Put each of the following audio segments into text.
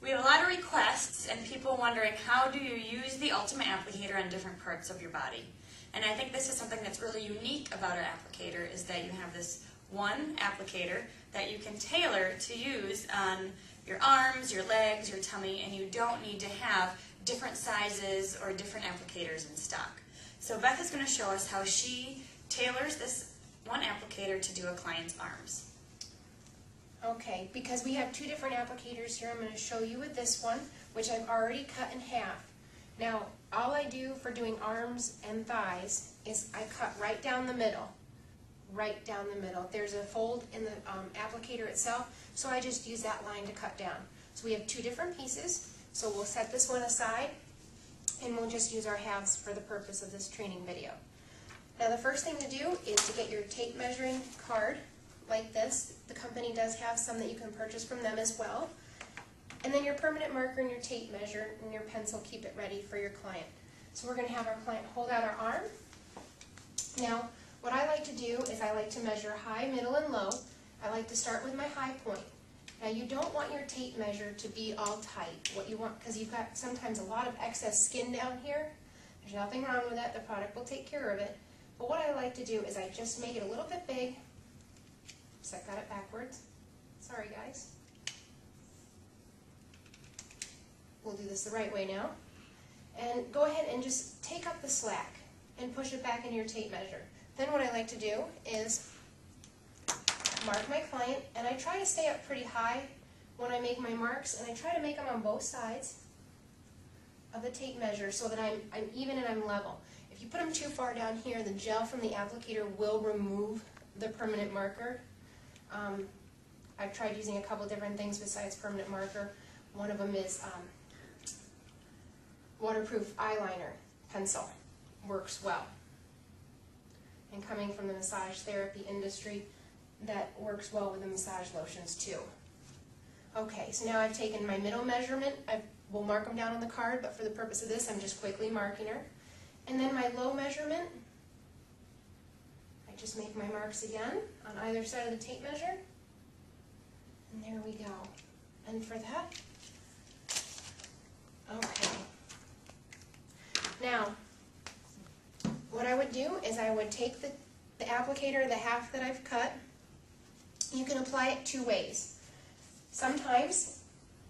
We have a lot of requests and people wondering how do you use the Ultimate Applicator on different parts of your body. And I think this is something that's really unique about our applicator is that you have this one applicator that you can tailor to use on your arms, your legs, your tummy, and you don't need to have different sizes or different applicators in stock. So Beth is going to show us how she tailors this one applicator to do a client's arms. Okay, because we have two different applicators here, I'm going to show you with this one, which I've already cut in half. Now, all I do for doing arms and thighs is I cut right down the middle. Right down the middle. There's a fold in the applicator itself, so I just use that line to cut down. So we have two different pieces, so we'll set this one aside, and we'll just use our halves for the purpose of this training video. Now the first thing to do is to get your tape measuring card like this. The company does have some that you can purchase from them as well. And then your permanent marker and your tape measure and your pencil, keep it ready for your client. So we're going to have our client hold out our arm. Now what I like to do is I like to measure high, middle, and low. I like to start with my high point. Now you don't want your tape measure to be all tight. What you want, because you've got sometimes a lot of excess skin down here. There's nothing wrong with that. The product will take care of it. But what I like to do is I just make it a little bit big. So I got it backwards. Sorry guys. We'll do this the right way now. And go ahead and just take up the slack and push it back into your tape measure. Then what I like to do is mark my client, and I try to stay up pretty high when I make my marks, and I try to make them on both sides of the tape measure so that I'm even and I'm level. If you put them too far down here, the gel from the applicator will remove the permanent marker. I've tried using a couple different things besides permanent marker. One of them is waterproof eyeliner pencil. Works well. And coming from the massage therapy industry, that works well with the massage lotions too. Okay, so now I've taken my middle measurement. We'll mark them down on the card, but for the purpose of this, I'm just quickly marking her. And then my low measurement, I just make my marks again on either side of the tape measure. And there we go. And for that, okay. Now, what I would do is I would take the applicator, the half that I've cut. You can apply it two ways. Sometimes,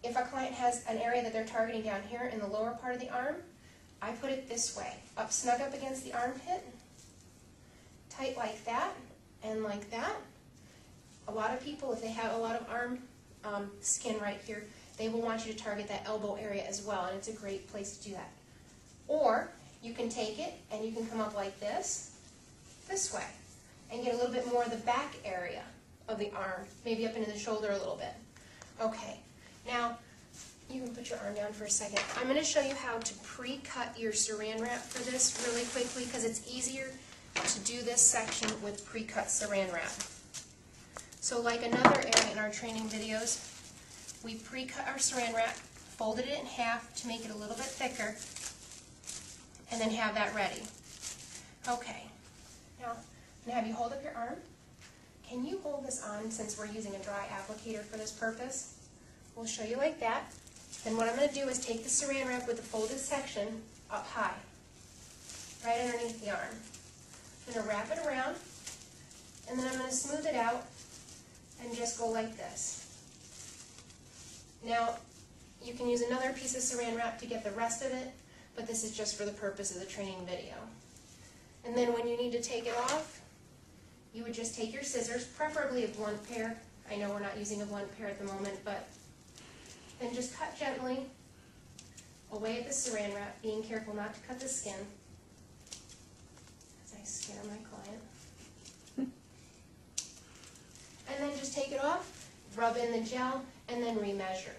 if a client has an area that they're targeting down here in the lower part of the arm, I put it this way, snug up against the armpit, tight like that, and like that. A lot of people, if they have a lot of arm skin right here, they will want you to target that elbow area as well, and it's a great place to do that. Or, you can take it and you can come up like this way, and get a little bit more of the back area of the arm, maybe up into the shoulder a little bit. Okay, now you can put your arm down for a second. I'm going to show you how to pre-cut your saran wrap for this really quickly, because it's easier to do this section with pre-cut saran wrap. So like another area in our training videos, we pre-cut our saran wrap, folded it in half to make it a little bit thicker, and then have that ready. Okay, now I'm going to have you hold up your arm. Can you hold this on since we're using a dry applicator for this purpose? We'll show you like that. Then what I'm going to do is take the saran wrap with the folded section up high, right underneath the arm. I'm going to wrap it around, and then I'm going to smooth it out and just go like this. Now, you can use another piece of saran wrap to get the rest of it, but this is just for the purpose of the training video. And then when you need to take it off, you would just take your scissors, preferably a blunt pair. I know we're not using a blunt pair at the moment, but then just cut gently away at the saran wrap, being careful not to cut the skin, as I scare my client. And then just take it off, rub in the gel, and then remeasure.